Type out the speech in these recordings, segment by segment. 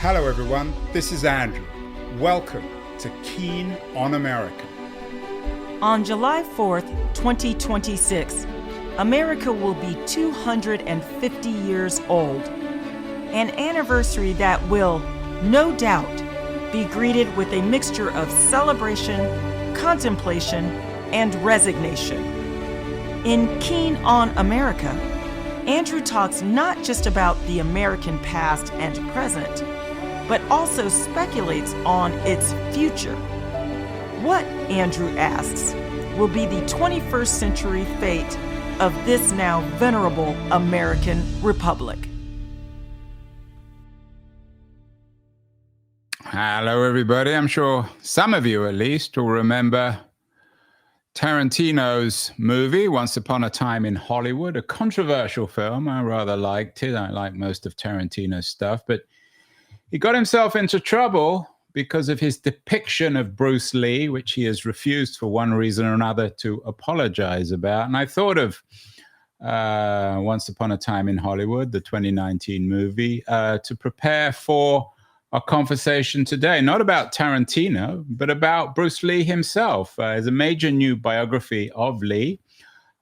Hello everyone, this is Andrew. Welcome to Keen on America. On July 4th, 2026, America will be 250 years old, an anniversary that will, no doubt, be greeted with a mixture of celebration, contemplation, and resignation. In Keen on America, Andrew talks not just about the American past and present, but also speculates on its future. What, Andrew asks, will be the 21st century fate of this now venerable American republic? Hello everybody. I'm sure some of you at least will remember Tarantino's movie, Once Upon a Time in Hollywood, a controversial film. I rather liked it. I like most of Tarantino's stuff, but he got himself into trouble because of his depiction of Bruce Lee, which he has refused for one reason or another to apologize about. And I thought of Once Upon a Time in Hollywood, the 2019 movie, to prepare for our conversation today, not about Tarantino, but about Bruce Lee himself. There's a major new biography of Lee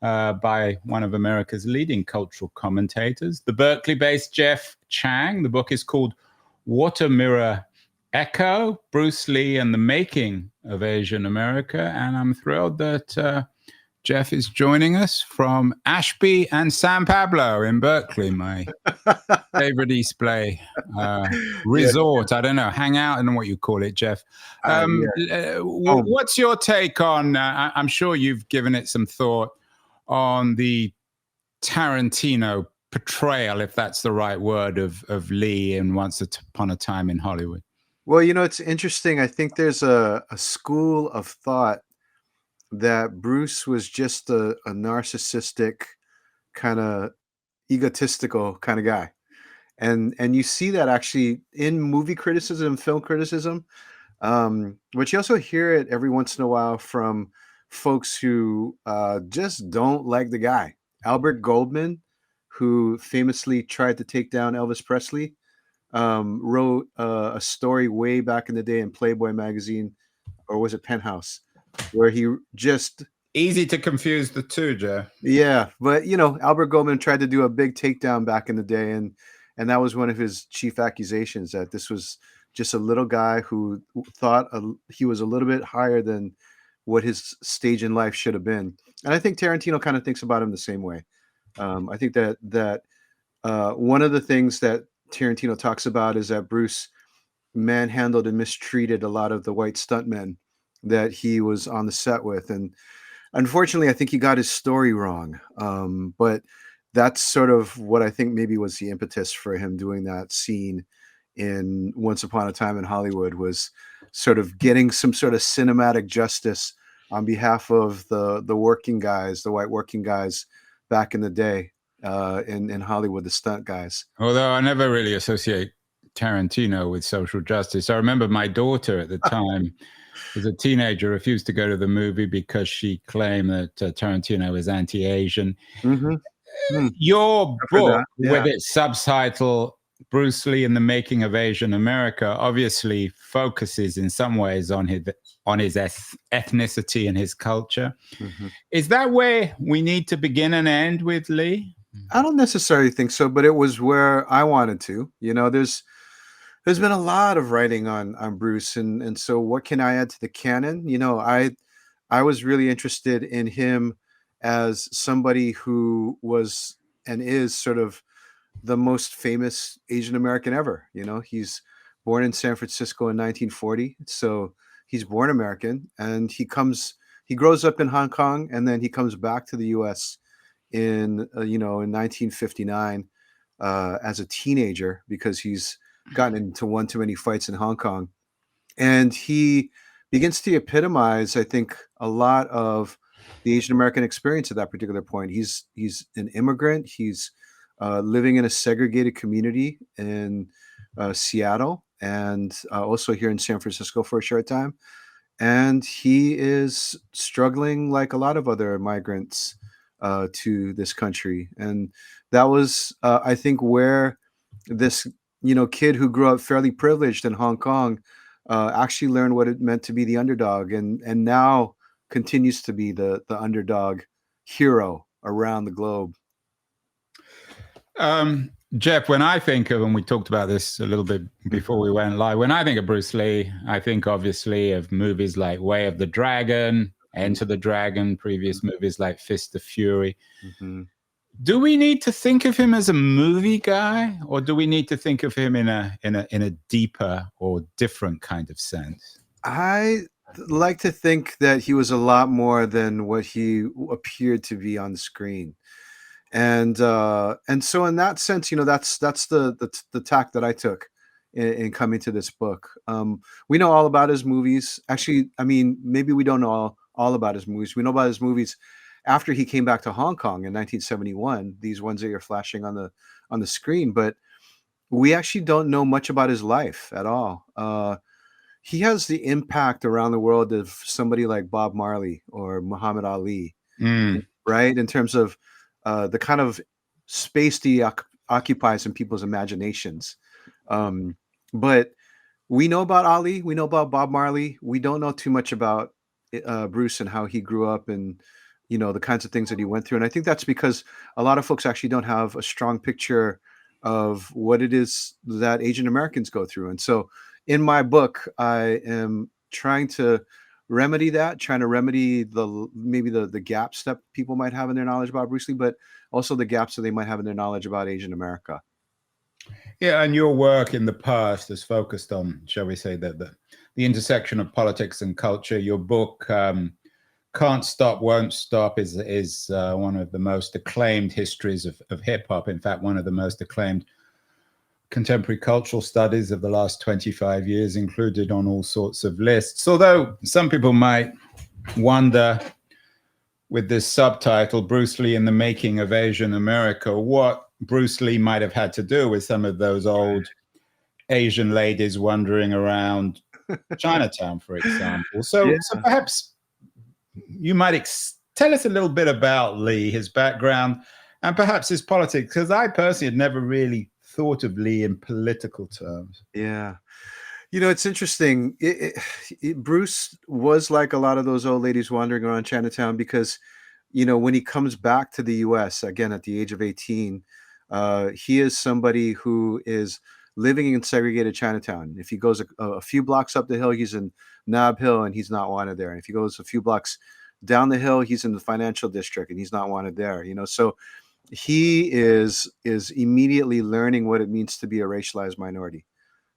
by one of America's leading cultural commentators, the Berkeley-based Jeff Chang. The book is called Water Mirror Echo, Bruce Lee and the Making of Asian America. And I'm thrilled that Jeff is joining us from Ashby and San Pablo in Berkeley, my favorite East Bay resort. I don't know, hangout, I don't know what you call it, Jeff. What's your take on, I'm sure you've given it some thought, on the Tarantino portrayal, if that's the right word, of Lee in Once Upon a Time in Hollywood? Well, you know, it's interesting. I think there's a school of thought that Bruce was just a narcissistic, kind of egotistical kind of guy. And you see that actually in movie criticism, film criticism, but you also hear it every once in a while from folks who just don't like the guy. Albert Goldman, who famously tried to take down Elvis Presley, wrote a story way back in the day in Playboy magazine, or was it Penthouse, where he just... Easy to confuse the two, Joe. Yeah, but, you know, Albert Goldman tried to do a big takedown back in the day, and that was one of his chief accusations, that this was just a little guy who thought he was a little bit higher than what his stage in life should have been. And I think Tarantino kind of thinks about him the same way. I think that one of the things that Tarantino talks about is that Bruce manhandled and mistreated a lot of the white stuntmen that he was on the set with. And unfortunately, I think he got his story wrong. But that's sort of what I think maybe was the impetus for him doing that scene in Once Upon a Time in Hollywood, was sort of getting some sort of cinematic justice on behalf of the working guys, the white working guys back in the day in Hollywood, the stunt guys. Although I never really associate Tarantino with social justice. I remember my daughter at the time, as a teenager, refused to go to the movie because she claimed that Tarantino was anti-Asian. Your book, with its subtitle, Bruce Lee and the Making of Asian America, obviously focuses in some ways on his ethnicity and his culture. Is that where we need to begin and end with Lee? I don't necessarily think so, but it was where I wanted to. You know, there's been a lot of writing on Bruce, and so what can I add to the canon? You know, I was really interested in him as somebody who was and is sort of the most famous Asian American ever. You know, he's born in San Francisco in 1940, so he's born American, and he grows up in Hong Kong, and then he comes back to the U.S. in 1959 as a teenager, because he's gotten into one too many fights in Hong Kong, and he begins to epitomize, I think, a lot of the Asian American experience at that particular point. He's an immigrant. He's living in a segregated community in Seattle, and also here in San Francisco for a short time. And he is struggling like a lot of other migrants to this country. And that was, I think, where this kid who grew up fairly privileged in Hong Kong, actually learned what it meant to be the underdog, and now continues to be the underdog hero around the globe. Jeff, when I think of, and we talked about this a little bit before we went live, when I think of Bruce Lee, I think obviously of movies like Way of the Dragon, Enter the Dragon, previous movies like Fist of Fury. Mm-hmm. Do we need to think of him as a movie guy, or do we need to think of him in a deeper or different kind of sense? I like to think that he was a lot more than what he appeared to be on the screen. And so in that sense, that's the tack that I took in coming to this book. We know all about his movies. Actually, I mean, maybe we don't know all about his movies. We know about his movies after he came back to Hong Kong in 1971. These ones that you're flashing on the screen, but we actually don't know much about his life at all. He has the impact around the world of somebody like Bob Marley or Muhammad Ali, right? In terms of the kind of space he occupies in people's imaginations. But we know about Ali, we know about Bob Marley. We don't know too much about Bruce and how he grew up and, the kinds of things that he went through. And I think that's because a lot of folks actually don't have a strong picture of what it is that Asian Americans go through. And so in my book, I am trying to remedy that, trying to remedy the gaps that people might have in their knowledge about Bruce Lee, but also the gaps that they might have in their knowledge about Asian America. Yeah, and your work in the past has focused on, shall we say, the intersection of politics and culture. Your book, Can't Stop, Won't Stop, is one of the most acclaimed histories of hip hop. In fact, one of the most acclaimed contemporary cultural studies of the last 25 years, included on all sorts of lists. Although some people might wonder, with this subtitle, Bruce Lee in the Making of Asian America, what Bruce Lee might have had to do with some of those old Asian ladies wandering around Chinatown, for example. So perhaps you might tell us a little bit about Lee, his background, and perhaps his politics, because I personally had never really thought of Lee in political terms. Yeah. It's interesting. Bruce was like a lot of those old ladies wandering around Chinatown because, when he comes back to the U.S., again, at the age of 18, he is somebody who is living in segregated Chinatown. If he goes a few blocks up the hill, he's in Nob Hill and he's not wanted there. And if he goes a few blocks down the hill, he's in the financial district and he's not wanted there. So he is immediately learning what it means to be a racialized minority.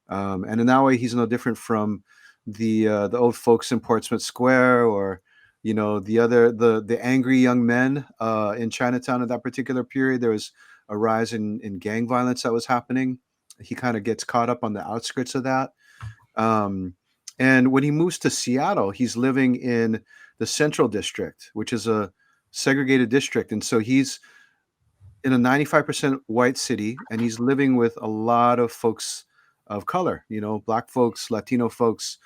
And in that way, he's no different from the old folks in Portsmouth Square, or the angry young men in Chinatown at that particular period. There was a rise in gang violence that was happening. He kind of gets caught up on the outskirts of that. And when he moves to Seattle, he's living in the Central District, which is a segregated district, and so he's in a 95% white city, and he's living with a lot of folks of color, Black folks, Latino folks,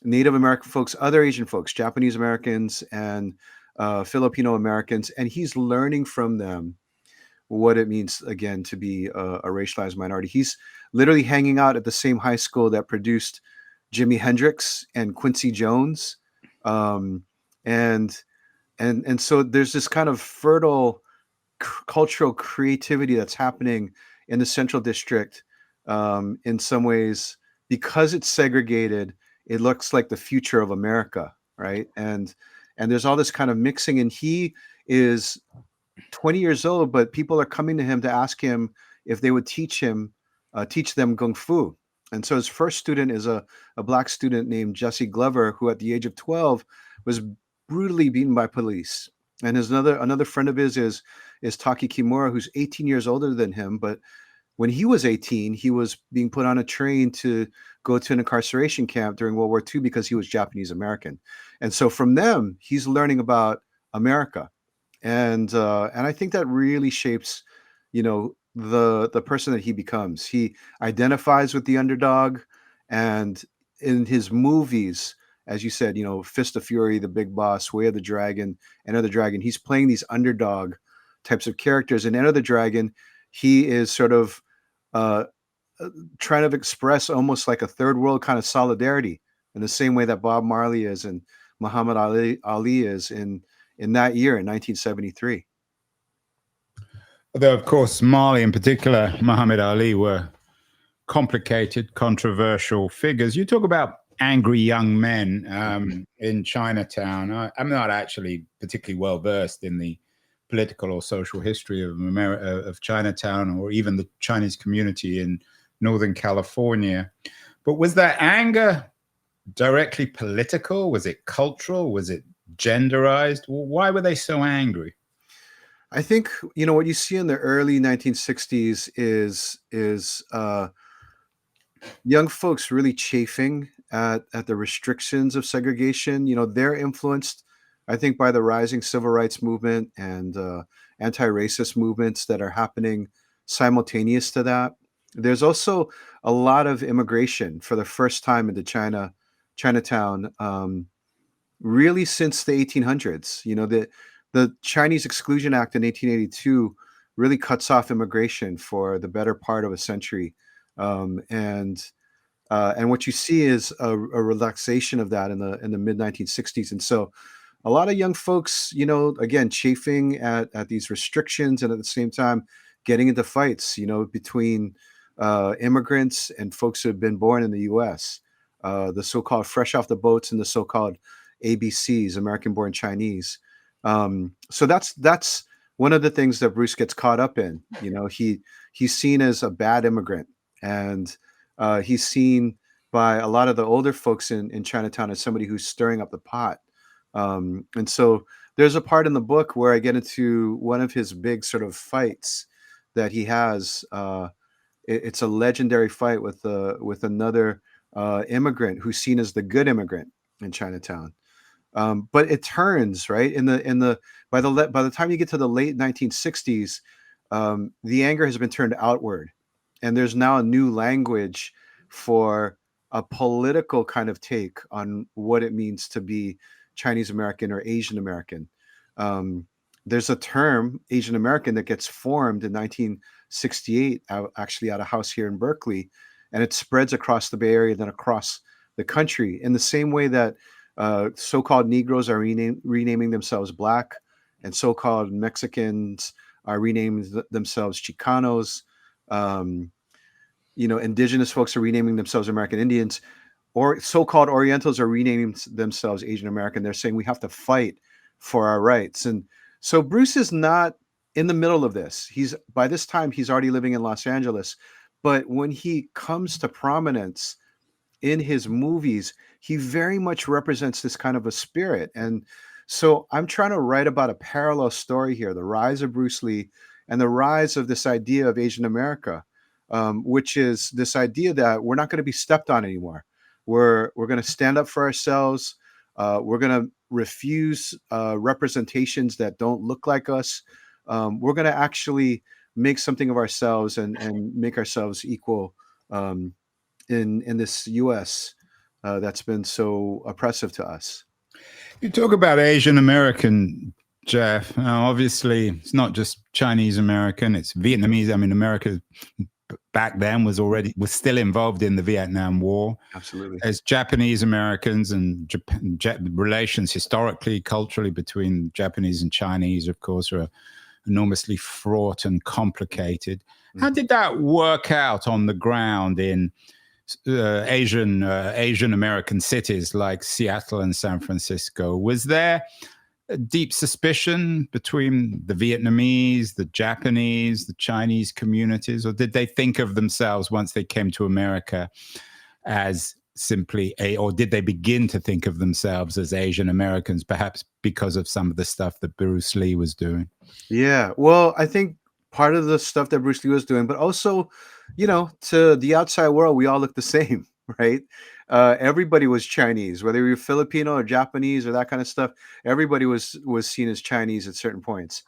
Native American folks, other Asian folks, Japanese Americans, and Filipino Americans. And he's learning from them what it means, again, to be a racialized minority. He's literally hanging out at the same high school that produced Jimi Hendrix and Quincy Jones. And so there's this kind of fertile cultural creativity that's happening in the Central District. In some ways, because it's segregated, it looks like the future of America, right? And there's all this kind of mixing, and he is 20 years old, but people are coming to him to ask him if they would teach them Kung Fu. And so his first student is a Black student named Jesse Glover, who at the age of 12 was brutally beaten by police. And his another friend of his is Taki Kimura, who's 18 years older than him. But when he was 18, he was being put on a train to go to an incarceration camp during World War II because he was Japanese American. And so from them, he's learning about America. And I think that really shapes, the person that he becomes. He identifies with the underdog, and in his movies, as you said, Fist of Fury, The Big Boss, Way of the Dragon, Enter the Dragon, he's playing these underdog types of characters. In Enter the Dragon, he is sort of trying to express almost like a third world kind of solidarity in the same way that Bob Marley is and Muhammad Ali is in that year in 1973. Although, of course, Marley in particular, Muhammad Ali, were complicated, controversial figures. You talk about angry young men in Chinatown. I'm not actually particularly well versed in the political or social history of of Chinatown, or even the Chinese community in Northern California. But was that anger directly political? Was it cultural? Was it genderized? Why were they so angry? I think, what you see in the early 1960s is young folks really chafing at the restrictions of segregation. They're influenced, I think, by the rising civil rights movement and anti-racist movements that are happening simultaneous to that. There's also a lot of immigration for the first time into Chinatown, really since the 1800s. The Chinese Exclusion Act in 1882 really cuts off immigration for the better part of a century. And what you see is a relaxation of that in the mid 1960s. And so a lot of young folks, again, chafing at these restrictions, and at the same time getting into fights, between immigrants and folks who have been born in the U.S., the so-called fresh off the boats and the so-called ABCs, American born Chinese. So that's one of the things that Bruce gets caught up in. He's seen as a bad immigrant, and he's seen by a lot of the older folks in Chinatown as somebody who's stirring up the pot. And so there's a part in the book where I get into one of his big sort of fights that he has. It's a legendary fight with another immigrant who's seen as the good immigrant in Chinatown. But it turns right by the time you get to the late 1960s, the anger has been turned outward, and there's now a new language for a political kind of take on what it means to be Chinese American or Asian American. There's a term, Asian American, that gets formed in 1968, actually at a house here in Berkeley, and it spreads across the Bay Area, then across the country, in the same way that so-called Negroes are renaming themselves Black, and so-called Mexicans are renaming themselves Chicanos. Indigenous folks are renaming themselves American Indians, or so-called Orientals are renaming themselves Asian American. They're saying we have to fight for our rights. And so Bruce is not in the middle of this. By this time, he's already living in Los Angeles. But when he comes to prominence in his movies, he very much represents this kind of a spirit. And so I'm trying to write about a parallel story here, the rise of Bruce Lee and the rise of this idea of Asian America, which is this idea that we're not going to be stepped on anymore. We're going to stand up for ourselves. We're going to refuse representations that don't look like us. We're going to actually make something of ourselves and make ourselves equal in this U.S. That's been so oppressive to us. You talk about Asian American, Jeff. Obviously, it's not just Chinese American; it's Vietnamese. I mean, America back then was still involved in the Vietnam War. Absolutely. As Japanese Americans and relations historically, culturally between Japanese and Chinese, of course, are enormously fraught and complicated. How did that work out on the ground in Asian American cities like Seattle and San Francisco? Was there a deep suspicion between the Vietnamese, the Japanese, the Chinese communities, or did they think of themselves once they came to America as simply or did they begin to think of themselves as Asian Americans, perhaps because of some of the stuff that Bruce Lee was doing? Yeah, well, I think part of the stuff that Bruce Lee was doing, but also, to the outside world, we all look the same, right? Everybody was Chinese, whether you're Filipino or Japanese or that kind of stuff. Everybody was seen as Chinese at certain points.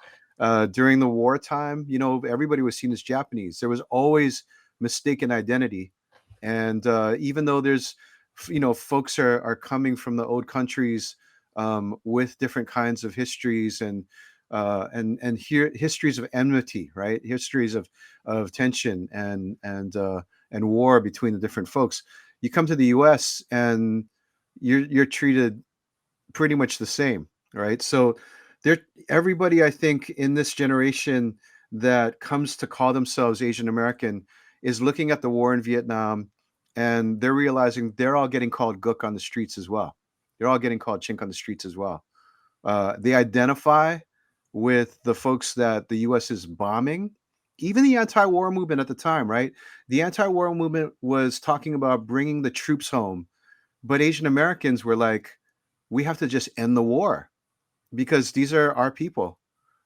During the wartime, everybody was seen as Japanese. There was always mistaken identity. And even though there's, folks are coming from the old countries with different kinds of histories and histories of enmity, right? Histories of tension and and war between the different folks. You come to the U.S. and you're treated pretty much the same, right? So there, everybody I think in this generation that comes to call themselves Asian American is looking at the war in Vietnam, and they're realizing they're all getting called gook on the streets as well. They're all getting called chink on the streets as well. They identify with the folks that the U.S. is bombing. Even the anti-war movement at the time, right? The anti-war movement was talking about bringing the troops home, but Asian Americans were like, we have to just end the war because these are our people,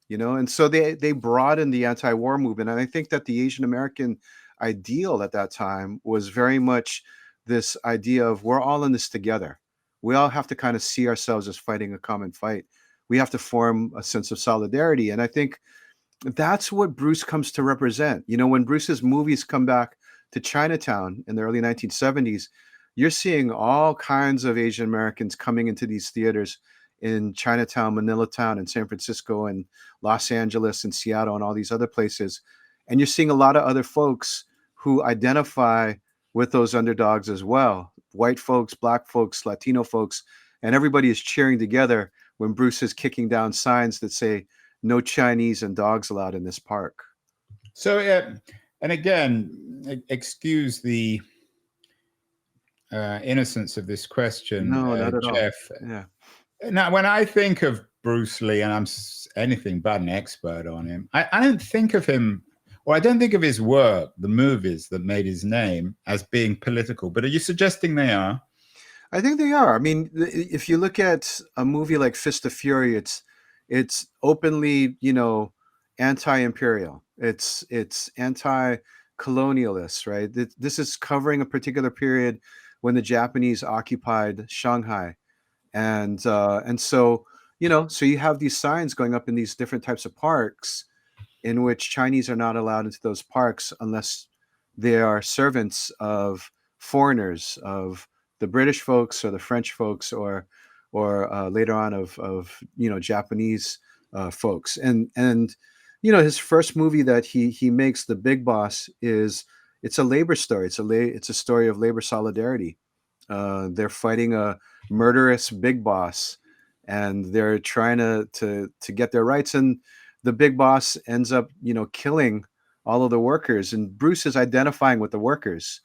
you know. And so they broadened the anti-war movement, and I think that the Asian American ideal at that time was very much this idea of we're all in this together. We all have to kind of see ourselves as fighting a common fight. We have to form a sense of solidarity, and I think that's what Bruce comes to represent. You know, when Bruce's movies come back to Chinatown in the early 1970s, you're seeing all kinds of Asian Americans coming into these theaters in Chinatown, Manila Town, and San Francisco, and Los Angeles, and Seattle, and all these other places. And you're seeing a lot of other folks who identify with those underdogs as well. White folks, black folks, Latino folks, and everybody is cheering together when Bruce is kicking down signs that say, "No Chinese and dogs allowed in this park." So, and again, excuse the innocence of this question, No, not at Jeff. all. Yeah. Now, when I think of Bruce Lee, and I'm anything but an expert on him, I don't think of him, or I don't think of his work, the movies that made his name, as being political. But are you suggesting they are? I think they are. I mean, if you look at a movie like Fist of Fury, it's openly, you know, anti-imperial. It's anti-colonialist, right? This is covering a particular period when the Japanese occupied Shanghai, and so, you know, so you have these signs going up in these different types of parks in which Chinese are not allowed into those parks unless they are servants of foreigners, of the British folks or the French folks, or later on of you know, Japanese folks. And you know, his first movie that he makes, The Big Boss, it's a labor story. It's a story of labor solidarity. They're fighting a murderous big boss, and they're trying to get their rights. And the big boss ends up, you know, killing all of the workers. And Bruce is identifying with the workers.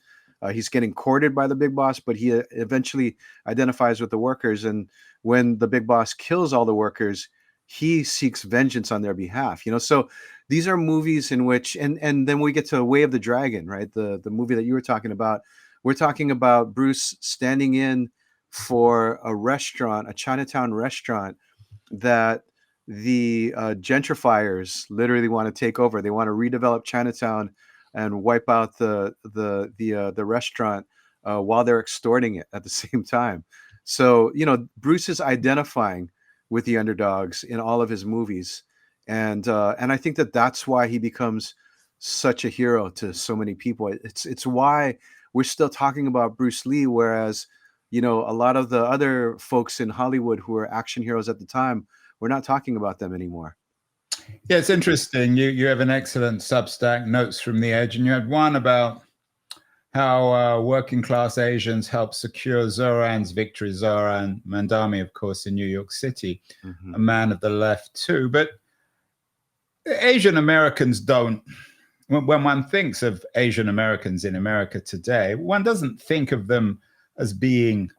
He's getting courted by the big boss, but he eventually identifies with the workers. And when the big boss kills all the workers, he seeks vengeance on their behalf. You know, so these are movies in which, and then we get to Way of the Dragon, right? The movie that you were talking about. We're talking about Bruce standing in for a restaurant, a Chinatown restaurant that the gentrifiers literally want to take over. They want to redevelop Chinatown and wipe out the restaurant while they're extorting it at the same time. So, you know, Bruce is identifying with the underdogs in all of his movies, and I think that that's why he becomes such a hero to so many people. It's why we're still talking about Bruce Lee, whereas, you know, a lot of the other folks in Hollywood who were action heroes at the time, we're not talking about them anymore. Yeah, it's interesting. You have an excellent Substack, Notes from the Edge, and you had one about how working class Asians helped secure Zoran's victory. Zoran Mandami, of course, in New York City, a man of the left too. But Asian Americans don't, when one thinks of Asian Americans in America today, one doesn't think of them as being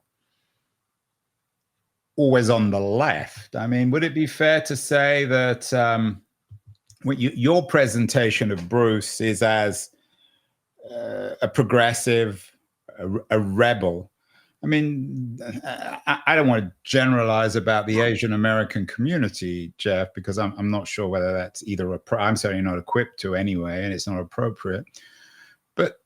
always on the left. I mean, would it be fair to say that your presentation of Bruce is as a progressive, a rebel? I mean, I don't want to generalize about the Asian American community, Jeff, because I'm not sure whether that's either I'm certainly not equipped to anyway, and it's not appropriate. But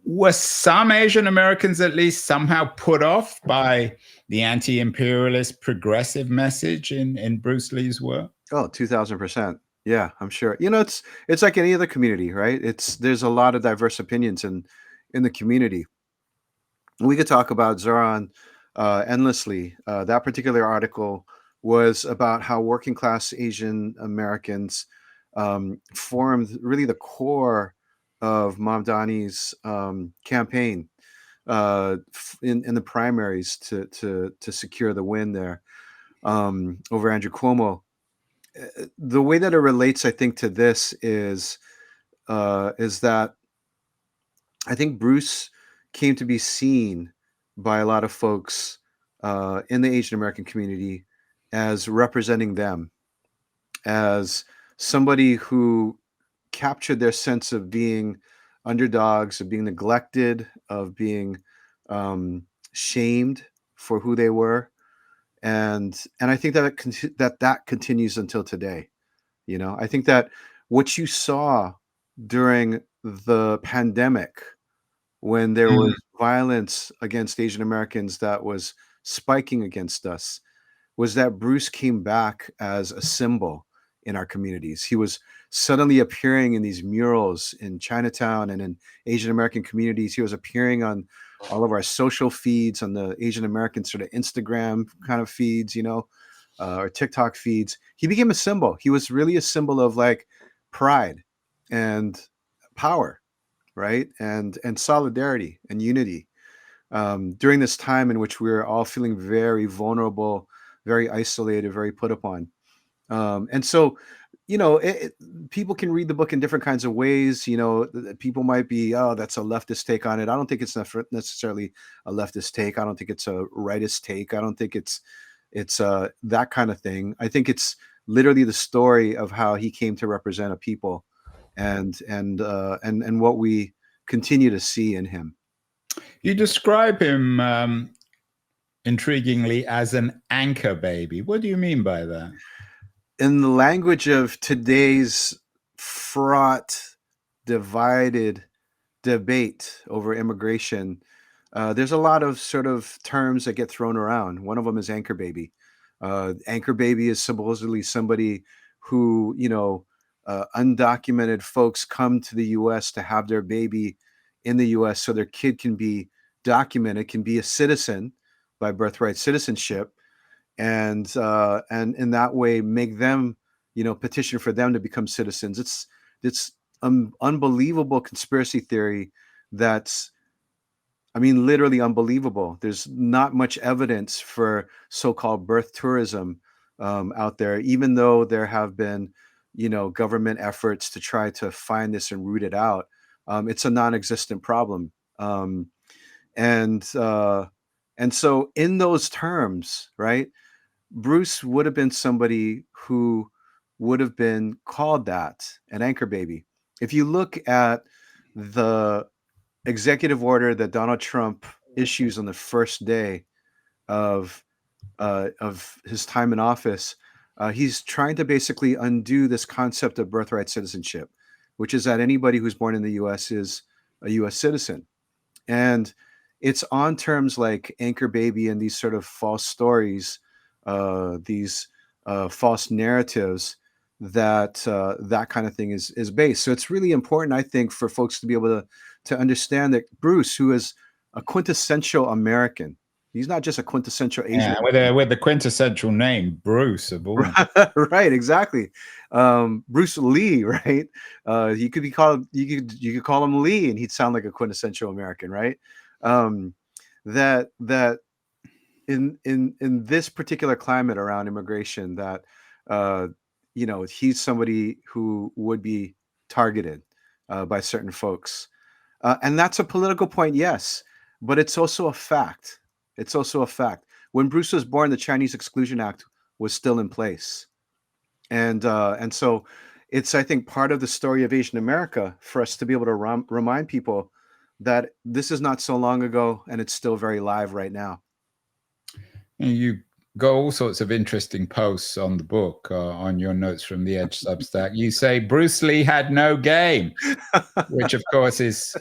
were some Asian Americans at least somehow put off by the anti-imperialist progressive message in Bruce Lee's work? Oh, 2000%. Yeah, I'm sure. You know, it's like any other community, right? There's a lot of diverse opinions in the community. We could talk about Zoran endlessly. That particular article was about how working class Asian Americans formed really the core of Mamdani's campaign in the primaries to secure the win there over Andrew Cuomo. The way that it relates, I think, to this is that I think Bruce came to be seen by a lot of folks in the Asian American community as representing them, as somebody who captured their sense of being underdogs, of being neglected, of being shamed for who they were, and I think that that continues until today. You know, I think that what you saw during the pandemic, when there was violence against Asian Americans that was spiking against us, was that Bruce came back as a symbol in our communities. He was suddenly appearing in these murals in Chinatown and in Asian American communities. He was appearing on all of our social feeds, on the Asian American sort of Instagram kind of feeds, you know, or TikTok feeds. He became a symbol. He was really a symbol of like pride and power, right? And solidarity and unity during this time in which we were all feeling very vulnerable, very isolated, very put upon. And so, you know, people can read the book in different kinds of ways. You know, people might be, oh, that's a leftist take on it. I don't think it's necessarily a leftist take. I don't think it's a rightist take. I don't think it's that kind of thing. I think it's literally the story of how he came to represent a people, and what we continue to see in him. You describe him intriguingly as an anchor baby. What do you mean by that? In the language of today's fraught, divided debate over immigration, there's a lot of sort of terms that get thrown around. One of them is anchor baby. Anchor baby is supposedly somebody who, you know, undocumented folks come to the U.S. to have their baby in the U.S. so their kid can be documented, can be a citizen by birthright citizenship, and in that way make them, you know, petition for them to become citizens. It's unbelievable conspiracy theory that's, I mean, literally unbelievable. There's not much evidence for so-called birth tourism out there, even though there have been, you know, government efforts to try to find this and root it out. It's a non-existent problem. And so in those terms, right, Bruce would have been somebody who would have been called that, an anchor baby. If you look at the executive order that Donald Trump issues on the first day of his time in office, he's trying to basically undo this concept of birthright citizenship, which is that anybody who's born in the U.S. is a U.S. citizen. And it's on terms like anchor baby and these sort of false stories, these false narratives that that kind of thing is based. So it's really important, I think, for folks to be able to understand that Bruce, who is a quintessential American, he's not just a quintessential Asian. Yeah, with the quintessential name, Bruce of all. Right, exactly. Bruce Lee, right? He could be called, you could call him Lee, and he'd sound like a quintessential American, right? That in this particular climate around immigration, that you know, he's somebody who would be targeted by certain folks, and that's a political point, yes, but it's also a fact. It's also a fact. When Bruce was born, the Chinese Exclusion Act was still in place, and so it's, I think, part of the story of Asian America for us to be able to remind people that this is not so long ago, and it's still very live right now. You got all sorts of interesting posts on the book, on your Notes from the Edge Substack. You say Bruce Lee had no game, which of course is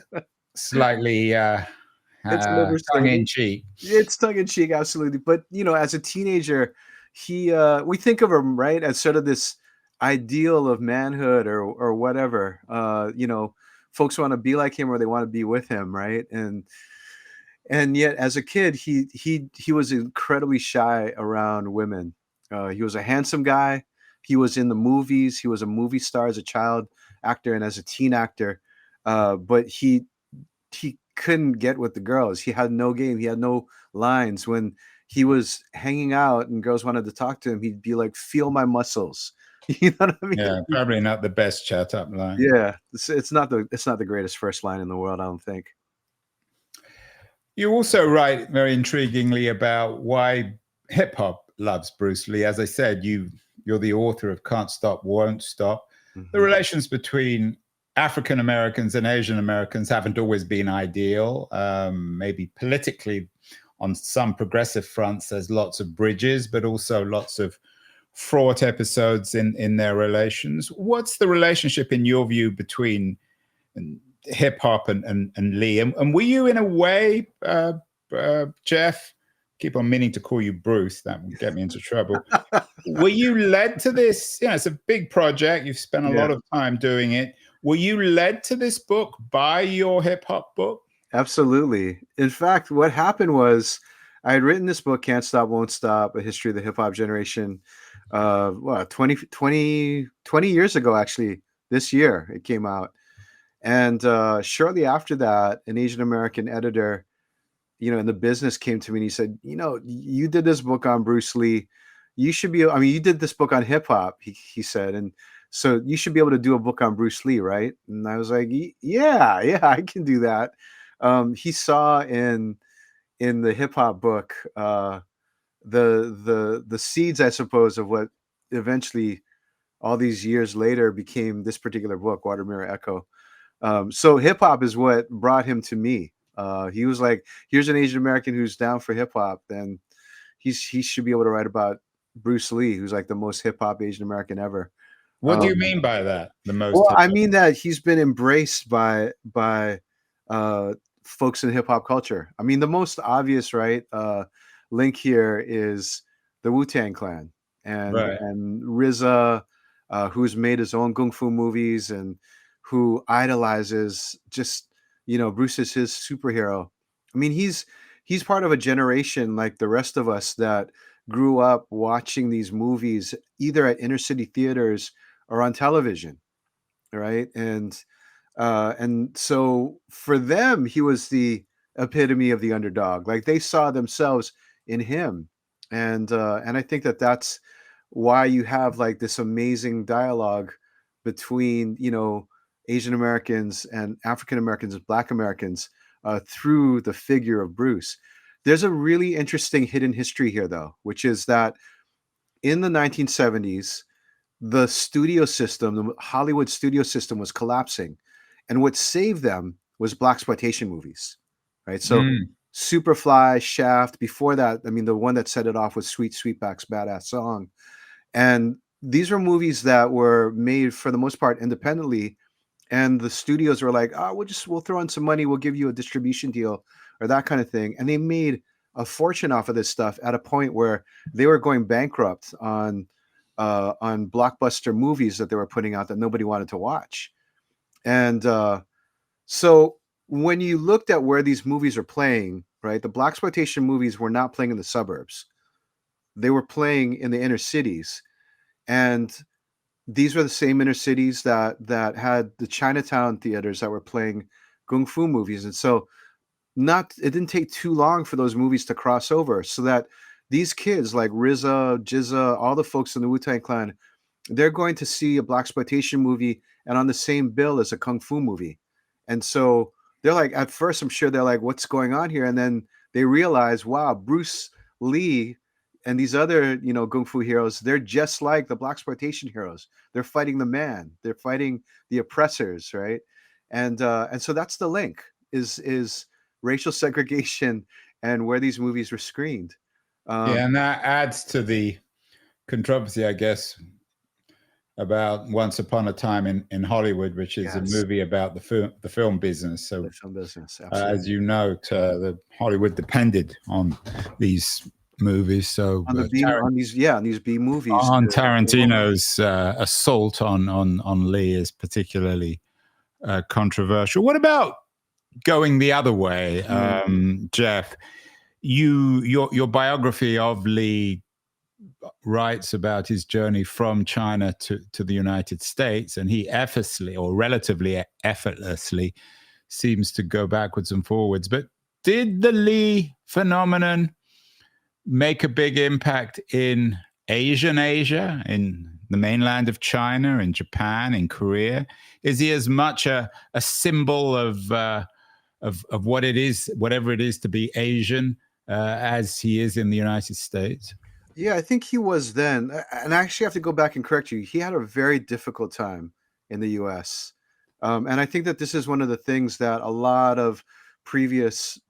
slightly tongue-in-cheek. It's tongue-in-cheek, absolutely. But, you know, as a teenager, he we think of him, right, as sort of this ideal of manhood or whatever. You know, folks want to be like him or they want to be with him, right? And yet, as a kid, he was incredibly shy around women. He was a handsome guy. He was in the movies. He was a movie star as a child actor and as a teen actor. but he couldn't get with the girls. He had no game. He had no lines. When he was hanging out and girls wanted to talk to him, he'd be like, "Feel my muscles." You know what I mean? Yeah, probably not the best chat up line. Yeah, it's not the greatest first line in the world, I don't think. You also write very intriguingly about why hip hop loves Bruce Lee. As I said, you're the author of Can't Stop, Won't Stop. Mm-hmm. The relations between African Americans and Asian Americans haven't always been ideal. Maybe politically, on some progressive fronts, there's lots of bridges, but also lots of fraught episodes in their relations. What's the relationship, in your view, between hip hop and Lee? And were you, in a way, Jeff? Keep on meaning to call you Bruce. That would get me into trouble. Were you led to this? It's a big project. You've spent a lot of time doing it. Were you led to this book by your hip hop book? Absolutely. In fact, what happened was I had written this book, Can't Stop, Won't Stop, A History of the Hip Hop Generation, 20 years ago, actually. This year it came out. And shortly after that, an Asian American editor, in the business came to me and he said, you did this book on Bruce Lee. You should be, you did this book on hip hop, he said. And so you should be able to do a book on Bruce Lee, right? And I was like, yeah, I can do that. He saw in the hip hop book the seeds, I suppose, of what eventually all these years later became this particular book, Water Mirror Echo. So hip hop is what brought him to me. He was like, here's an Asian American who's down for hip hop, then he should be able to write about Bruce Lee, who's like the most hip hop Asian American ever. What do you mean by that? The most? Well, I mean that he's been embraced by folks in hip hop culture. I mean, the most obvious, right, link here is the Wu-Tang Clan and RZA, who's made his own kung fu movies and who idolizes just, Bruce is his superhero. I mean, he's part of a generation like the rest of us that grew up watching these movies either at inner city theaters or on television, right? And so for them, he was the epitome of the underdog. Like they saw themselves in him, and I think that's why you have like this amazing dialogue between Asian Americans and African Americans and Black Americans through the figure of Bruce. There's a really interesting hidden history here, though, which is that in the 1970s, the studio system, the Hollywood studio system, was collapsing, and what saved them was blaxploitation movies, right? So Superfly, Shaft. Before that, I mean, the one that set it off was Sweet Sweetback's Badass Song, and these were movies that were made for the most part independently. And the studios were like, we'll throw in some money. We'll give you a distribution deal or that kind of thing. And they made a fortune off of this stuff at a point where they were going bankrupt on blockbuster movies that they were putting out that nobody wanted to watch. And so when you looked at where these movies are playing, right, the blaxploitation movies were not playing in the suburbs. They were playing in the inner cities. And these were the same inner cities that had the Chinatown theaters that were playing kung fu movies. And so it didn't take too long for those movies to cross over, so that these kids like RZA, GZA, all the folks in the Wu-Tang Clan, they're going to see a blaxploitation movie and on the same bill as a kung fu movie. And so they're like, at first, I'm sure they're like, what's going on here? And then they realize, wow, Bruce Lee and these other, kung fu heroes, they're just like the blaxploitation heroes. They're fighting the man. They're fighting the oppressors, right? And so that's the link is racial segregation and where these movies were screened. And that adds to the controversy, I guess, about Once Upon a Time in Hollywood, which is a movie about the film business. So, the film business, as you know, the Hollywood depended on these movies. So on these B movies, on Tarantino's assault on Lee is particularly controversial. What about going the other way, Jeff? Your biography of Lee writes about his journey from China to the United States, and he effortlessly or relatively effortlessly seems to go backwards and forwards. But did the Lee phenomenon make a big impact in Asia, in the mainland of China, in Japan, in Korea? Is he as much a symbol of what it is, whatever it is to be Asian, as he is in the United States? Yeah, I think he was then. And I actually have to go back and correct you. He had a very difficult time in the US. And I think that this is one of the things that a lot of previous,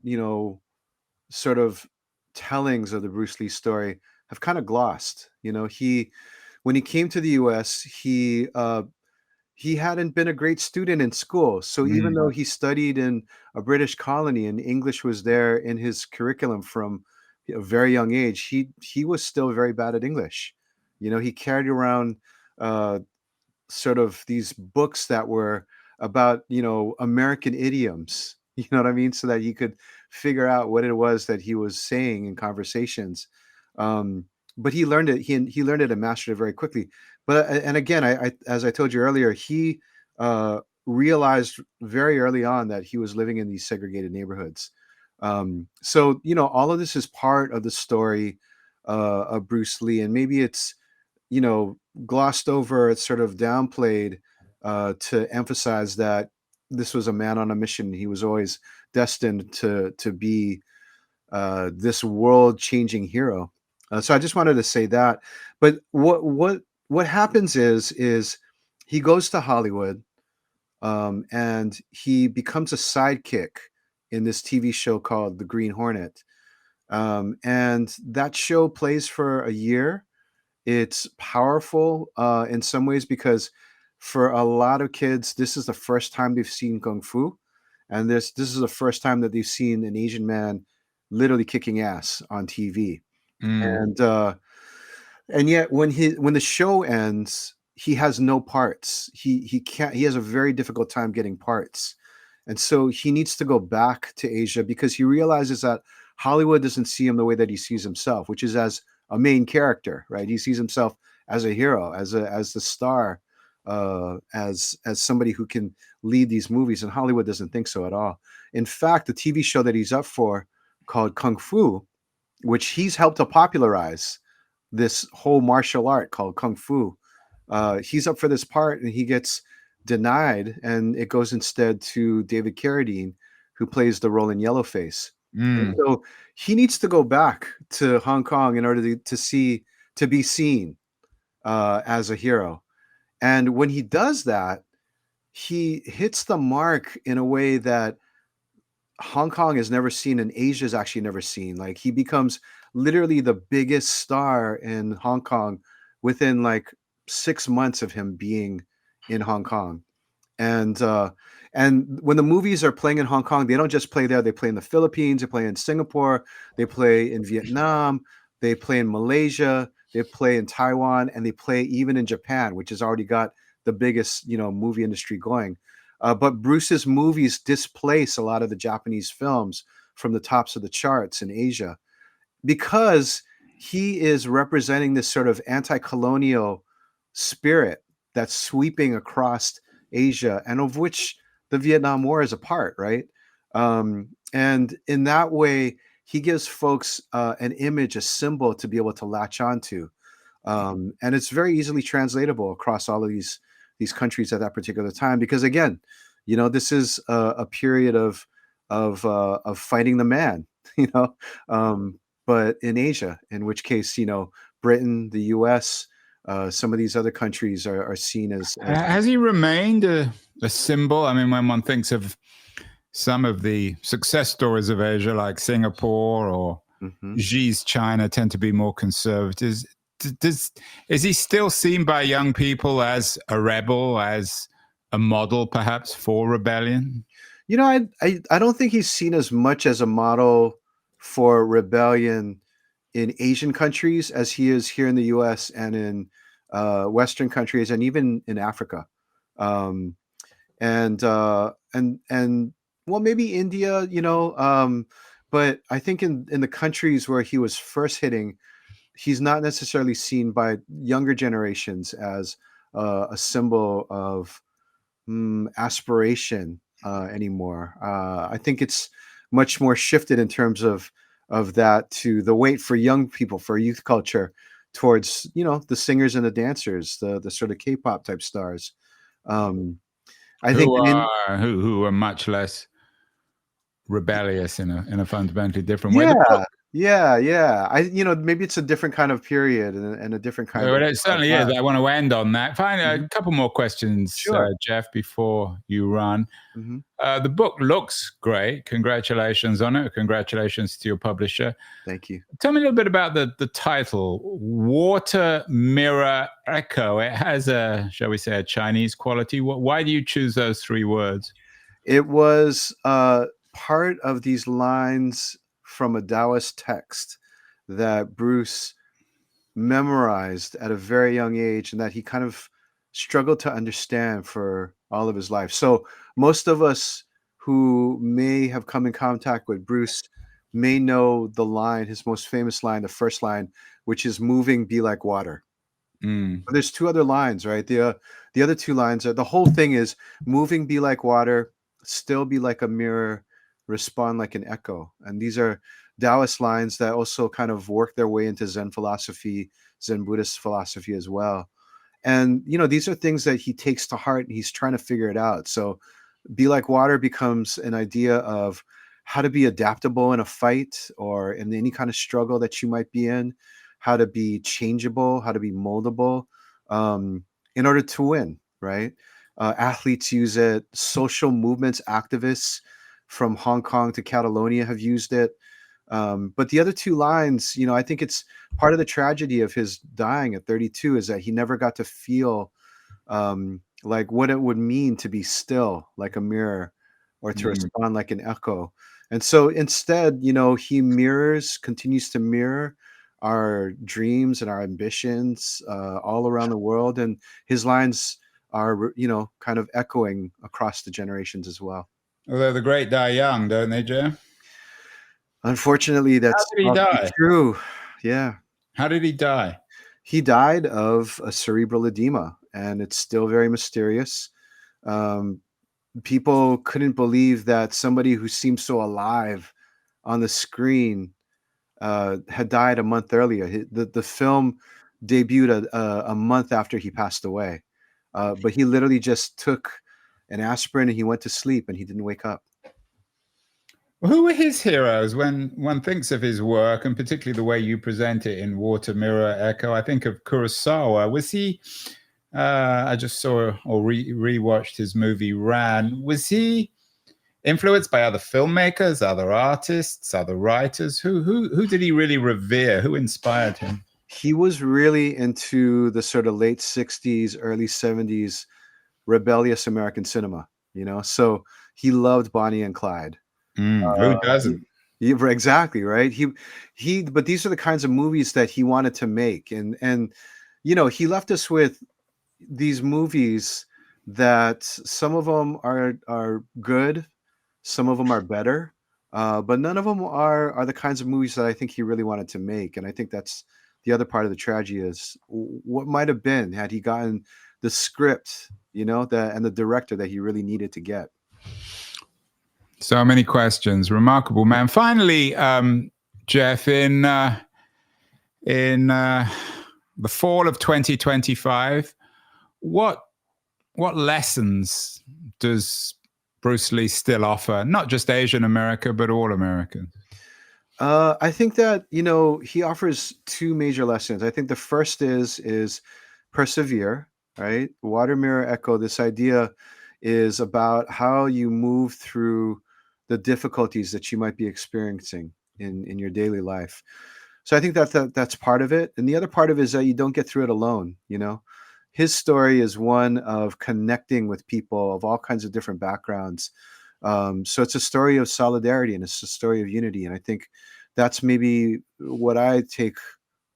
sort of tellings of the Bruce Lee story have kind of glossed. When he came to the US, he hadn't been a great student in school. So even though he studied in a British colony and English was there in his curriculum from a very young age, he was still very bad at English. He carried around sort of these books that were about, American idioms, you know what I mean? So that he could figure out what it was that he was saying in conversations. But he learned it. He learned it and mastered it very quickly. But and again, I as I told you earlier, he realized very early on that he was living in these segregated neighborhoods. So all of this is part of the story of Bruce Lee, and maybe it's glossed over, it's sort of downplayed to emphasize that this was a man on a mission. He was always destined to be this world-changing hero. So I just wanted to say that. But what happens is he goes to Hollywood, and he becomes a sidekick in this TV show called The Green Hornet. And that show plays for a year. It's powerful in some ways because for a lot of kids, this is the first time they've seen Kung Fu. And this is the first time that they've seen an Asian man literally kicking ass on TV. And yet when the show ends, he has no parts. He can't. He has a very difficult time getting parts, and so he needs to go back to Asia because he realizes that Hollywood doesn't see him the way that he sees himself, which is as a main character, right? He sees himself as a hero, as the star, as somebody who can lead these movies, and Hollywood doesn't think so at all. In fact, the TV show that he's up for, called Kung Fu, which he's helped to popularize, this whole martial art called Kung Fu. He's up for this part and he gets denied, and it goes instead to David Carradine, who plays the role in Yellowface. And so he needs to go back to Hong Kong in order to be seen as a hero. And when he does that, he hits the mark in a way that Hong Kong has never seen and Asia's actually never seen. Like, he becomes literally the biggest star in Hong Kong within like 6 months of him being in Hong Kong. And when the movies are playing in Hong Kong, they don't just play there. They play in the Philippines, they play in Singapore, they play in Vietnam, they play in Malaysia, they play in Taiwan, and they play even in Japan, which has already got the biggest, movie industry going. But Bruce's movies displace a lot of the Japanese films from the tops of the charts in Asia because he is representing this sort of anti-colonial spirit that's sweeping across Asia, and of which the Vietnam War is a part, right? And in that way, he gives folks an image, a symbol to be able to latch onto. And it's very easily translatable across all of these countries at that particular time, because again, this is a period of fighting the man, but in Asia, in which case, Britain, the US, some of these other countries are seen as has he remained a symbol? I mean, when one thinks of some of the success stories of Asia, like Singapore or Xi's China, tend to be more conservative. Is he still seen by young people as a rebel, as a model, perhaps, for rebellion? I don't think he's seen as much as a model for rebellion in Asian countries as he is here in the U.S. and in Western countries and even in Africa, and well, maybe India, but I think in the countries where he was first hitting, he's not necessarily seen by younger generations as a symbol of aspiration anymore. I think it's much more shifted in terms of that to the wait for young people, for youth culture, towards the singers and the dancers, the sort of K-pop type stars. I think who are much less rebellious in a fundamentally different way. Yeah. Maybe it's a different kind of period and a different kind of. It certainly is. I want to end on that. Finally, a couple more questions, Sure. Jeff, before you run. Mm-hmm. The book looks great. Congratulations on it. Congratulations to your publisher. Thank you. Tell me a little bit about the title, Water, Mirror, Echo. It has shall we say, a Chinese quality. Why do you choose those 3 words? It was part of these lines from a Taoist text that Bruce memorized at a very young age and that he kind of struggled to understand for all of his life. So most of us who may have come in contact with Bruce may know the line, his most famous line, the first line, which is "moving, be like water." But there's 2 other lines, right? The other 2 lines are, the whole thing is "moving, be like water, still be like a mirror, respond like an echo." And these are Taoist lines that also kind of work their way into Zen philosophy, Zen Buddhist philosophy as well. And these are things that he takes to heart and he's trying to figure it out. So be like water becomes an idea of how to be adaptable in a fight or in any kind of struggle that you might be in, how to be changeable, how to be moldable in order to win, right? Athletes use it. Social movements, activists from Hong Kong to Catalonia have used it. But the other 2 lines, I think it's part of the tragedy of his dying at 32 is that he never got to feel like what it would mean to be still like a mirror or to respond like an echo. And so instead, he continues to mirror our dreams and our ambitions all around the world. And his lines are, kind of echoing across the generations as well. Although the great die young, don't they, Jeff? Unfortunately, that's How did he die? True. Yeah. How did he die? He died of a cerebral edema, and it's still very mysterious. People couldn't believe that somebody who seemed so alive on the screen had died a month earlier. The film debuted a month after he passed away, but he literally just took an aspirin and he went to sleep and he didn't wake up. Who were his heroes when one thinks of his work, and particularly the way you present it in Water, Mirror, Echo? I think of Kurosawa. Was he, I just saw or rewatched his movie Ran. Was he influenced by other filmmakers, other artists, other writers? Who did he really revere? Who inspired him? He was really into the sort of late 60s, early 70s rebellious American cinema, so he loved Bonnie and Clyde. Who doesn't? Exactly, right? But these are the kinds of movies that he wanted to make, and he left us with these movies that some of them are good, some of them are better, but none of them are the kinds of movies that I think he really wanted to make. And I think that's the other part of the tragedy is what might have been had he gotten the script, and the director that he really needed to get. So many questions. Remarkable, man. Finally, Jeff, in the fall of 2025, what lessons does Bruce Lee still offer? Not just Asian America, but all Americans. I think that he offers 2 major lessons. I think the first is persevere. Right? Water, Mirror, Echo. This idea is about how you move through the difficulties that you might be experiencing in your daily life. So I think that's part of it. And the other part of it is that you don't get through it alone. His story is one of connecting with people of all kinds of different backgrounds. So it's a story of solidarity and it's a story of unity. And I think that's maybe what I take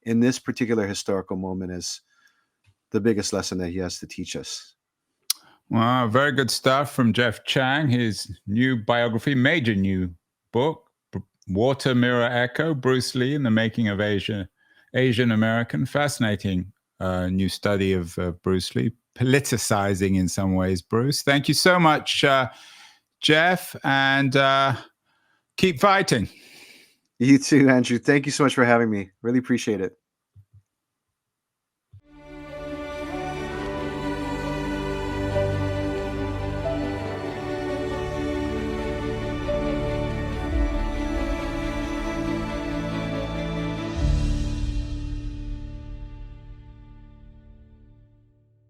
in this particular historical moment as the biggest lesson that he has to teach us. Wow, very good stuff from Jeff Chang. His new biography, major new book, Water, Mirror, Echo, Bruce Lee and the Making of Asian Asian American. Fascinating new study of Bruce Lee, politicizing in some ways, Bruce. Thank you so much, Jeff, and keep fighting. You too, Andrew. Thank you so much for having me. Really appreciate it.